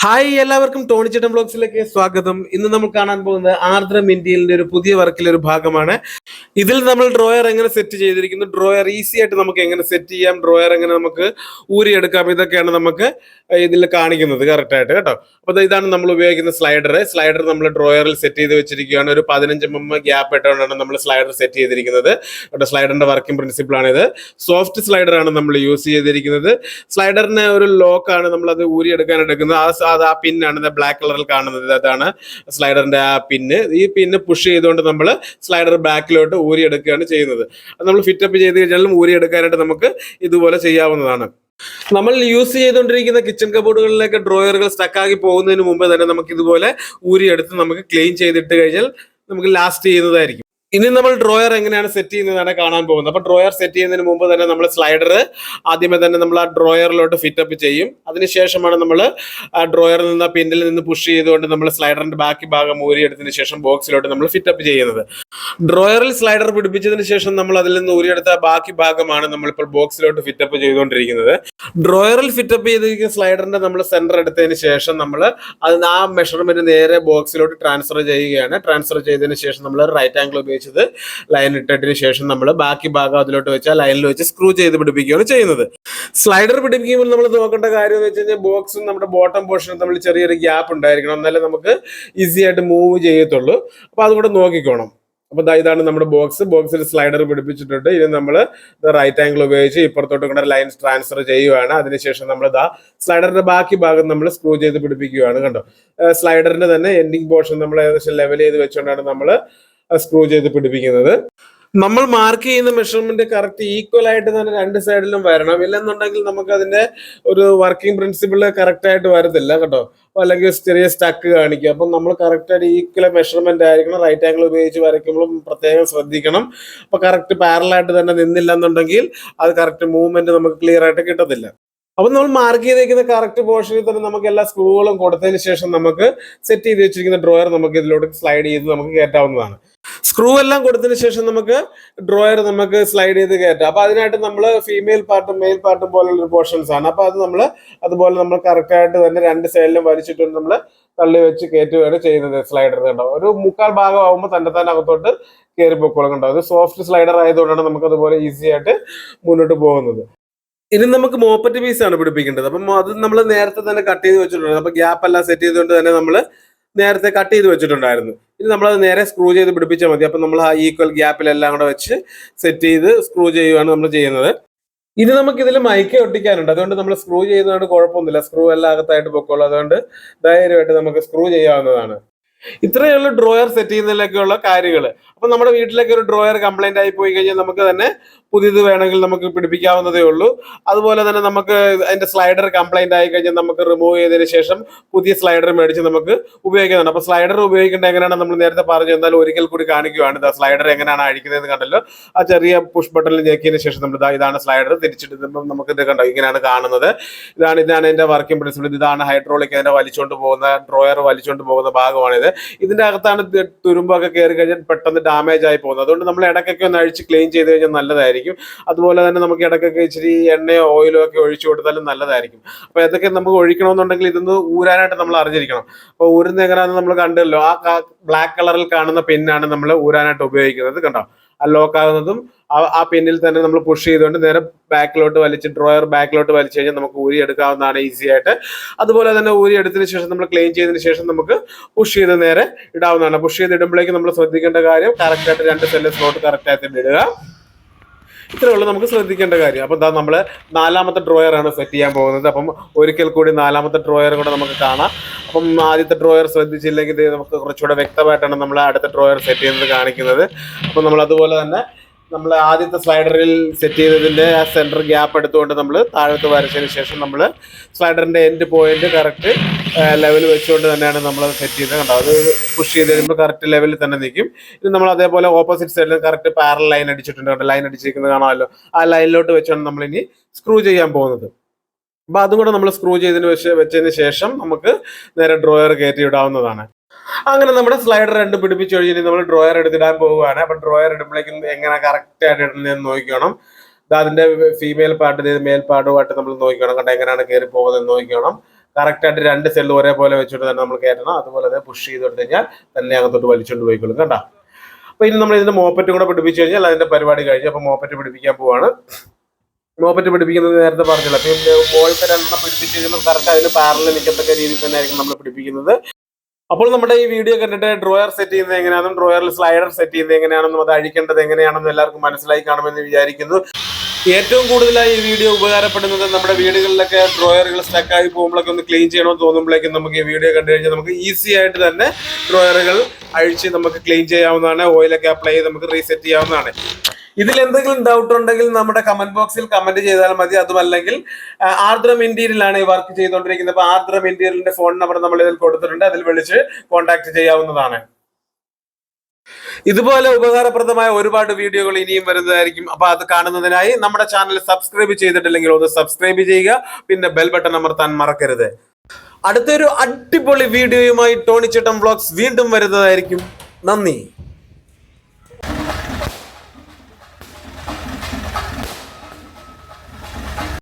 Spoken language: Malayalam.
ഹായ് എല്ലാവർക്കും ടോണി ചേട്ടൻ ബ്ലോഗ്സിലേക്ക് സ്വാഗതം. ഇന്ന് നമ്മൾ കാണാൻ പോകുന്നത് ആർദ്രം ഇന്ത്യയിലെ ഒരു പുതിയ വർക്കിലെ ഒരു ഭാഗമാണ്. ഇതിൽ നമ്മൾ ഡ്രോയർ എങ്ങനെ സെറ്റ് ചെയ്തിരിക്കുന്നു, ഡ്രോയർ ഈസി ആയിട്ട് നമുക്ക് എങ്ങനെ സെറ്റ് ചെയ്യാം, ഡ്രോയർ എങ്ങനെ നമുക്ക് ഊരിയെടുക്കാം, ഇതൊക്കെയാണ് നമുക്ക് ഇതിൽ കാണിക്കുന്നത് കറക്റ്റ് ആയിട്ട് കേട്ടോ. അപ്പോൾ ഇതാണ് നമ്മൾ ഉപയോഗിക്കുന്ന സ്ലൈഡർ നമ്മൾ ഡ്രോയറിൽ സെറ്റ് ചെയ്ത് വെച്ചിരിക്കുകയാണ്. ഒരു 15 mm ഗ്യാപ്പ് ഇട്ടുകൊണ്ടാണ് നമ്മൾ സ്ലൈഡർ സെറ്റ് ചെയ്തിരിക്കുന്നത് കേട്ടോ. സ്ലൈഡറിന്റെ വർക്കിംഗ് പ്രിൻസിപ്പിൾ ആണിത്. സോഫ്റ്റ് സ്ലൈഡർ ആണ് നമ്മൾ യൂസ് ചെയ്തിരിക്കുന്നത്. സ്ലൈഡറിന് ഒരു ലോക്കാണ് നമ്മൾ അത് ഊരിയെടുക്കാൻ എടുക്കുന്നത്. അത് ആ പിന്നാണ് ബ്ലാക്ക് കളറിൽ കാണുന്നത്. അതാണ് സ്ലൈഡറിന്റെ ആ പിന്ന്. ഈ പിന്ന് പുഷ് ചെയ്തുകൊണ്ട് നമ്മൾ സ്ലൈഡർ ബാക്കിലോട്ട് ഊരിയെടുക്കുകയാണ് ചെയ്യുന്നത്. അത് നമ്മൾ ഫിറ്റപ്പ് ചെയ്ത് കഴിഞ്ഞാലും ഊരിയെടുക്കാനായിട്ട് നമുക്ക് ഇതുപോലെ ചെയ്യാവുന്നതാണ്. നമ്മൾ യൂസ് ചെയ്തുകൊണ്ടിരിക്കുന്ന കിച്ചൺ കബോർഡുകളിലേക്ക് ഡ്രോയറുകൾ സ്റ്റക്കാക്കി പോകുന്നതിന് മുമ്പ് തന്നെ നമുക്ക് ഇതുപോലെ ഊരിയെടുത്ത് നമുക്ക് ക്ലീൻ ചെയ്തിട്ട് കഴിഞ്ഞാൽ നമുക്ക് ലാസ്റ്റ് ചെയ്യുന്നതായിരിക്കും. ഇനി നമ്മൾ ഡ്രോയർ എങ്ങനെയാണ് സെറ്റ് ചെയ്യുന്നതാണ് കാണാൻ പോകുന്നത്. അപ്പൊ ഡ്രോയർ സെറ്റ് ചെയ്യുന്നതിന് മുമ്പ് തന്നെ നമ്മൾ സ്ലൈഡർ ആദ്യമേ തന്നെ നമ്മൾ ആ ഡ്രോയറിലോട്ട് ഫിറ്റപ്പ് ചെയ്യും. അതിനുശേഷമാണ് നമ്മൾ ആ ഡ്രോയറിൽ നിന്ന് പിന്നിൽ നിന്ന് പുഷ് ചെയ്തുകൊണ്ട് നമ്മൾ സ്ലൈഡറിന്റെ ബാക്കി ഭാഗം ഊരിയെടുത്തതിന് ശേഷം ബോക്സിലോട്ട് നമ്മൾ ഫിറ്റപ്പ് ചെയ്യുന്നത്. ഡ്രോയറിൽ സ്ലൈഡർ പിടിപ്പിച്ചതിന് ശേഷം നമ്മൾ അതിൽ നിന്ന് ഊരിയെടുത്ത ബാക്കി ഭാഗമാണ് നമ്മളിപ്പോൾ ബോക്സിലോട്ട് ഫിറ്റപ്പ് ചെയ്തുകൊണ്ടിരിക്കുന്നത്. ഡ്രോയറിൽ ഫിറ്റപ്പ് ചെയ്തിരിക്കുന്ന സ്ലൈഡറിന്റെ നമ്മൾ സെന്റർ എടുത്തതിന് ശേഷം നമ്മൾ അതിന് ആ മെഷർമെന്റ് നേരെ ബോക്സിലോട്ട് ട്രാൻസ്ഫർ ചെയ്യുകയാണ്. ട്രാൻസ്ഫർ ചെയ്തതിന് ശേഷം നമ്മൾ റൈറ്റ് ആംഗിൾ ഉപയോഗിച്ചത് ലൈൻ ഇട്ടതിന് ശേഷം നമ്മൾ ബാക്കി ഭാഗം അതിലോട്ട് വെച്ച് ആ ലൈനിൽ വെച്ച് സ്ക്രൂ ചെയ്ത് പിടിപ്പിക്കുകയാണ് ചെയ്യുന്നത്. സ്ലൈഡർ പിടിപ്പിക്കുമ്പോൾ നമ്മൾ നോക്കേണ്ട കാര്യം എന്ന് വെച്ച് കഴിഞ്ഞാൽ ബോക്സും നമ്മുടെ ബോട്ടം പോർഷനും തമ്മിൽ ചെറിയൊരു ഗ്യാപ്പ് ഉണ്ടായിരിക്കണം, എന്നാലേ നമുക്ക് ഈസി ആയിട്ട് മൂവ് ചെയ്യത്തുള്ളൂ. അപ്പൊ അതുകൂടെ നോക്കിക്കോണം. അപ്പൊ ഇതാണ് നമ്മുടെ ബോക്സിൽ സ്ലൈഡർ പിടിപ്പിച്ചിട്ടുണ്ട്. ഇനി നമ്മൾ റൈറ്റ് ആംഗിൾ ഉപയോഗിച്ച് ഇപ്പുറത്തോട്ട് കൂടെ ലൈൻ ട്രാൻസ്ഫർ ചെയ്യുകയാണ്. അതിനുശേഷം നമ്മൾ സ്ലൈഡറിന്റെ ബാക്കി ഭാഗം നമ്മൾ സ്ക്രൂ ചെയ്ത് പിടിപ്പിക്കുകയാണ്. കണ്ടോ, സ്ലൈഡറിന്റെ തന്നെ എൻഡിങ് പോർഷൻ നമ്മൾ ഏകദേശം ലെവൽ ചെയ്ത് വെച്ചുകൊണ്ടാണ് നമ്മൾ സ്ക്രൂ ചെയ്ത് പിടിപ്പിക്കുന്നത്. നമ്മൾ മാർക്ക് ചെയ്യുന്ന മെഷർമെന്റ് കറക്റ്റ് ഈക്വൽ ആയിട്ട് തന്നെ രണ്ട് സൈഡിലും വരണം. ഇല്ലെന്നുണ്ടെങ്കിൽ നമുക്ക് അതിന്റെ ഒരു വർക്കിംഗ് പ്രിൻസിപ്പിൾ കറക്റ്റ് ആയിട്ട് വരത്തില്ല കേട്ടോ. അല്ലെങ്കിൽ ചെറിയ സ്റ്റക്ക് കാണിക്കും. അപ്പം നമ്മൾ കറക്റ്റ് ആയിട്ട് ഈക്വൽ മെഷർമെന്റ് ആയിരിക്കണം. റൈറ്റ് ആംഗിൾ ഉപയോഗിച്ച് വരയ്ക്കുമ്പോഴും പ്രത്യേകം ശ്രദ്ധിക്കണം. അപ്പൊ കറക്റ്റ് പാരലായിട്ട് തന്നെ നിന്നില്ല എന്നുണ്ടെങ്കിൽ അത് കറക്റ്റ് മൂവ്മെന്റ് നമുക്ക് ക്ലിയർ ആയിട്ട് കിട്ടത്തില്ല. അപ്പൊ നമ്മൾ മാർക്ക് ചെയ്തേക്കുന്ന കറക്റ്റ് പോർഷനിൽ തന്നെ നമുക്ക് എല്ലാ സ്ക്രൂകളും കൊടുത്തതിന് ശേഷം നമുക്ക് സെറ്റ് ചെയ്ത് വെച്ചിരിക്കുന്ന ഡ്രോയർ നമുക്ക് ഇതിലോട്ട് സ്ലൈഡ് ചെയ്ത് നമുക്ക് കയറ്റാവുന്നതാണ്. സ്ക്രൂ എല്ലാം കൊടുത്തതിന് ശേഷം നമുക്ക് ഡ്രോയർ നമുക്ക് സ്ലൈഡ് ചെയ്ത് കയറ്റാം. അപ്പൊ അതിനായിട്ട് നമ്മൾ ഫീമെയിൽ പാർട്ടും മെയിൽ പാർട്ടും പോലുള്ള പോർഷൻസ് ആണ്. അപ്പൊ അത് നമ്മൾ അതുപോലെ നമ്മൾ കറക്റ്റ് ആയിട്ട് തന്നെ രണ്ട് സൈഡിലും വലിച്ചിട്ടുണ്ട് നമ്മൾ തള്ളി വെച്ച് കയറ്റുകയാണ് ചെയ്യുന്നത്. സ്ലൈഡർ കണ്ടോ, ഒരു 1/4 ഭാഗം ആകുമ്പോൾ തന്നെ അകത്തോട്ട് കയറി പൊക്കോളം. കണ്ടോ, അത് സോഫ്റ്റ് സ്ലൈഡർ ആയതുകൊണ്ടാണ് നമുക്ക് അതുപോലെ ഈസി ആയിട്ട് മുന്നോട്ട് പോകുന്നത്. ഇനി നമുക്ക് മോപ്പറ്റ് പീസ് ആണ് പിടിപ്പിക്കേണ്ടത്. അപ്പം അത് നമ്മൾ നേരത്തെ തന്നെ കട്ട് ചെയ്ത് വെച്ചിട്ടുണ്ട്. അപ്പൊ ഗ്യാപ്പ് എല്ലാം സെറ്റ് ചെയ്തുകൊണ്ട് തന്നെ നമ്മൾ നേരത്തെ കട്ട് ചെയ്ത് വെച്ചിട്ടുണ്ടായിരുന്നു. ഇനി നമ്മളത് നേരെ സ്ക്രൂ ചെയ്ത് പിടിപ്പിച്ചാൽ മതി. അപ്പൊ നമ്മൾ ആ ഈക്വൽ ഗ്യാപ്പിലെല്ലാം കൂടെ വെച്ച് സെറ്റ് ചെയ്ത് സ്ക്രൂ ചെയ്യുകയാണ് നമ്മൾ ചെയ്യുന്നത്. ഇനി നമുക്ക് ഇതിൽ മൈക്ക് ഒട്ടിക്കാനുണ്ട്. അതുകൊണ്ട് നമ്മൾ സ്ക്രൂ ചെയ്യുന്നതുകൊണ്ട് കുഴപ്പമൊന്നുമില്ല. സ്ക്രൂ എല്ലാം അകത്തായിട്ട് പൊക്കോളൂ. അതുകൊണ്ട് ധൈര്യമായിട്ട് നമുക്ക് സ്ക്രൂ ചെയ്യാവുന്നതാണ്. ഇത്രയുള്ള ഡ്രോയർ സെറ്റ് ചെയ്യുന്നതിലൊക്കെയുള്ള കാര്യങ്ങൾ. അപ്പൊ നമ്മുടെ വീട്ടിലേക്ക് ഒരു ഡ്രോയർ കംപ്ലൈന്റ് ആയി പോയി കഴിഞ്ഞാൽ നമുക്ക് തന്നെ പുതിയത് വേണമെങ്കിൽ നമുക്ക് പിടിപ്പിക്കാവുന്നതേ ഉള്ളൂ. അതുപോലെ തന്നെ നമുക്ക് അതിന്റെ സ്ലൈഡർ കംപ്ലൈന്റ് ആയി കഴിഞ്ഞാൽ നമുക്ക് റിമൂവ് ചെയ്തതിന് ശേഷം പുതിയ സ്ലൈഡർ മേടിച്ച് നമുക്ക് ഉപയോഗിക്കുന്നുണ്ട്. അപ്പൊ സ്ലൈഡർ ഉപയോഗിക്കേണ്ടത് എങ്ങനെയാണ് നമ്മൾ നേരത്തെ പറഞ്ഞു, എന്നാലും ഒരിക്കൽ കൂടി കാണിക്കുകയാണ്. സ്ലൈഡർ എങ്ങനെയാണ് അഴിക്കുന്നത് കണ്ടല്ലോ. ആ ചെറിയ പുഷ് ബട്ടണിൽ ഞെക്കിയതിന് ശേഷം നമ്മൾ ഇതാണ് സ്ലൈഡർ തിരിച്ചിടുമ്പോൾ നമുക്ക് ഇത് കണ്ടോ, ഇങ്ങനെയാണ് കാണുന്നത്. ഇതാണ് എന്റെ വർക്കിംഗ് പ്രിൻസിപ്പിൾ. ഇതാണ് ഹൈഡ്രോളിക്, അതിന്റെ വലിച്ചുകൊണ്ട് പോകുന്ന ഡ്രോയർ വലിച്ചുകൊണ്ട് പോകുന്ന ഭാഗമാണിത്. ഇതിന്റെ അകത്താണ് തുരുമ്പൊക്കെ കയറി കഴിഞ്ഞാൽ പെട്ടെന്ന് ഡാമേജ് ആയി പോകുന്നത്. അതുകൊണ്ട് നമ്മൾ ഇടയ്ക്കൊക്കെ ഒന്ന് അഴിച്ച് ക്ലീൻ ചെയ്ത് കഴിഞ്ഞാൽ നല്ലതായിരിക്കും. അതുപോലെ തന്നെ നമുക്ക് ഇടയ്ക്കൊക്കെ ഇച്ചിരി എണ്ണയോ ഓയിലോ ഒക്കെ ഒഴിച്ചു കൊടുത്താലും നല്ലതായിരിക്കും. അപ്പൊ ഇതൊക്കെ നമുക്ക് ഒഴിക്കണമെന്നുണ്ടെങ്കിൽ ഇതൊന്ന് ഊരാനായിട്ട് നമ്മൾ അറിഞ്ഞിരിക്കണം. അപ്പൊ ഊരുന്ന എങ്ങനെയാണെന്ന് നമ്മൾ കണ്ടല്ലോ. ആ ബ്ലാക്ക് കളറിൽ കാണുന്ന പിന്നാണ് നമ്മൾ ഊരാനായിട്ട് ഉപയോഗിക്കുന്നത്. കണ്ടോ, ആ ലോക്ക് ആകുന്നതും ആ പിന്നിൽ തന്നെ നമ്മൾ പുഷ് ചെയ്തുകൊണ്ട് നേരെ ബാക്കിലോട്ട് വലിച്ച് ഡ്രോയർ ബാക്കിലോട്ട് വലിച്ചു കഴിഞ്ഞാൽ നമുക്ക് ഊരി എടുക്കാവുന്നതാണ് ഈസി ആയിട്ട്. അതുപോലെ തന്നെ ഊരി എടുത്തതിന് ശേഷം നമ്മൾ ക്ലീൻ ചെയ്തതിന് ശേഷം നമുക്ക് പുഷ് ചെയ്ത് നേരെ ഇടാവുന്നതാണ്. പുഷ് ചെയ്ത് ഇടുമ്പോഴേക്കും നമ്മൾ ശ്രദ്ധിക്കേണ്ട കാര്യം കറക്റ്റ് ആയിട്ട് 2 സെല്ല് സ്ലോട്ട് കറക്റ്റ് ആയിട്ട് ഇടുക. ഇത്രയുള്ള നമുക്ക് ശ്രദ്ധിക്കേണ്ട കാര്യം. അപ്പം നമ്മൾ 4ാമത്തെ ഡ്രോയർ ആണ് സെറ്റ് ചെയ്യാൻ പോകുന്നത്. അപ്പം ഒരിക്കൽ കൂടി 4ാമത്തെ ഡ്രോയർ കൂടെ നമുക്ക് കാണാം. അപ്പം ആദ്യത്തെ ഡ്രോയർ ശ്രദ്ധിച്ചില്ലെങ്കിൽ നമുക്ക് കുറച്ചുകൂടെ വ്യക്തമായിട്ടാണ് നമ്മൾ അടുത്ത ഡ്രോയർ സെറ്റ് ചെയ്യുന്നത് കാണിക്കുന്നത്. അപ്പം നമ്മൾ അതുപോലെ തന്നെ നമ്മൾ ആദ്യത്തെ സ്ലൈഡറിൽ സെറ്റ് ചെയ്തതിന്റെ ആ സെന്റർ ഗ്യാപ്പ് എടുത്തുകൊണ്ട് നമ്മൾ താഴത്ത് വരച്ചതിന് ശേഷം നമ്മൾ സ്ലൈഡറിന്റെ എൻഡ് പോയിന്റ് കറക്റ്റ് ലെവൽ വെച്ചുകൊണ്ട് തന്നെയാണ് നമ്മൾ സെറ്റ് ചെയ്തത്. കണ്ടോ, അത് പുഷ് ചെയ്ത് കഴിയുമ്പോൾ കറക്റ്റ് ലെവലിൽ തന്നെ നിൽക്കും. ഇത് നമ്മൾ അതേപോലെ ഓപ്പോസിറ്റ് സൈഡിൽ കറക്റ്റ് പാരൽ ലൈൻ അടിച്ചിട്ടുണ്ട്. കണ്ടോ, ലൈൻ അടിച്ചിരിക്കുന്നത് കാണാമല്ലോ. ആ ലൈനിലോട്ട് വെച്ചാണ് നമ്മൾ ഇനി സ്ക്രൂ ചെയ്യാൻ പോകുന്നത്. അപ്പൊ അതും കൂടെ നമ്മൾ സ്ക്രൂ വെച്ചതിന് ശേഷം നമുക്ക് നേരെ ഡ്രോയർ കയറ്റി ഇടാവുന്നതാണ്. അങ്ങനെ നമ്മുടെ സ്ലൈഡർ 2 പിടിപ്പിച്ച് കഴിഞ്ഞ് നമ്മൾ ഡ്രോയർ എടുത്തിടാൻ പോവുകയാണ്. അപ്പൊ ഡ്രോയർ ഇടുമ്പോഴേക്കും എങ്ങനെ കറക്റ്റ് ആയിട്ട് ഇടുന്നതെന്ന് നോക്കണം. അതിന്റെ ഫീമെയിൽ പാർട്ട് മേൽ പാർട്ടുമായിട്ട് നമ്മൾ നോക്കണം. കണ്ട എങ്ങനെയാണ് കയറി പോകുന്നത് നോക്കണം. കറക്റ്റായിട്ട് 2 സൈഡിലും ഒരേപോലെ വെച്ചിട്ട് തന്നെ നമ്മൾ കയറ്റണം. അതുപോലെ തന്നെ പുഷ് ചെയ്ത് കൊടുത്തു കഴിഞ്ഞാൽ തന്നെ അകത്തോട്ട് വലിച്ചുകൊണ്ട് പോയിക്കൊള്ളും കേട്ടോ. അപ്പൊ ഇനി നമ്മൾ ഇതിന്റെ മോപ്പറ്റും കൂടെ പിടിപ്പിച്ചു കഴിഞ്ഞാൽ അതിന്റെ പരിപാടി കഴിഞ്ഞു. അപ്പൊ മോപ്പറ്റ് പിടിപ്പിക്കാൻ പോവാണ്. മോപ്പറ്റ് പിടിപ്പിക്കുന്നത് നേരത്തെ പറഞ്ഞില്ല. പിന്നെ മുകളിലത്തെ 2 പിടിപ്പിച്ച് കഴിയുമ്പോൾ കറക്റ്റ് അതിന് പാരലിൽ നിൽക്കത്തക്ക രീതിയിൽ തന്നെ ആയിരിക്കും നമ്മൾ പിടിപ്പിക്കുന്നത്. അപ്പോൾ നമ്മുടെ ഈ വീഡിയോ കണ്ടിട്ട് ഡ്രോയർ സെറ്റ് ചെയ്യുന്നത് എങ്ങനെയാണെന്നും ഡ്രോയറിൽ സ്ലൈഡർ സെറ്റ് ചെയ്യുന്നത് എങ്ങനെയാണെന്നും അത് അഴിക്കേണ്ടത് എങ്ങനെയാണെന്നും എല്ലാവർക്കും മനസ്സിലായി കാണുമെന്ന് വിചാരിക്കുന്നു. ഏറ്റവും കൂടുതലായി ഈ വീഡിയോ ഉപകാരപ്പെടുന്നത് നമ്മുടെ വീടുകളിലൊക്കെ ഡ്രോയറുകൾ സ്റ്റക്കായി പോകുമ്പോഴൊക്കെ ഒന്ന് ക്ലീൻ ചെയ്യണമെന്ന് തോന്നുമ്പോഴേക്കും നമുക്ക് ഈ വീഡിയോ കണ്ടു കഴിഞ്ഞാൽ നമുക്ക് ഈസി ആയിട്ട് തന്നെ ഡ്രോയറുകൾ അഴിച്ച് നമുക്ക് ക്ലീൻ ചെയ്യാവുന്നതാണ്. ഓയിലൊക്കെ അപ്ലൈ ചെയ്ത് നമുക്ക് റീസെറ്റ് ചെയ്യാവുന്നതാണ്. ഇതിൽ എന്തെങ്കിലും ഡൗട്ട് ഉണ്ടെങ്കിൽ നമ്മുടെ കമന്റ് ബോക്സിൽ കമന്റ് ചെയ്താൽ മതി. അതുമല്ലെങ്കിൽ ആർദ്രം ഇന്റീരിയലാണ് ഈ വർക്ക് ചെയ്തുകൊണ്ടിരിക്കുന്നത്. അപ്പൊ ആർദ്രം ഇന്റീരിയലിന്റെ ഫോൺ നമ്പർ നമ്മൾ ഇതിൽ കൊടുത്തിട്ടുണ്ട്. അതിൽ വിളിച്ച് കോൺടാക്ട് ചെയ്യാവുന്നതാണ്. ഇതുപോലെ ഉപകാരപ്രദമായ ഒരുപാട് വീഡിയോകൾ ഇനിയും വരുന്നതായിരിക്കും. അപ്പൊ അത് കാണുന്നതിനായി നമ്മുടെ ചാനൽ സബ്സ്ക്രൈബ് ചെയ്തിട്ടില്ലെങ്കിൽ ഒന്ന് സബ്സ്ക്രൈബ് ചെയ്യുക. പിന്നെ ബെൽ ബട്ടൺ അമർത്താൻ മറക്കരുത്. അടുത്തൊരു അടിപൊളി വീഡിയോയുമായി ടോണി ചേട്ടൻ വ്ലോഗ്സ് വീണ്ടും വരുന്നതായിരിക്കും. നന്ദി.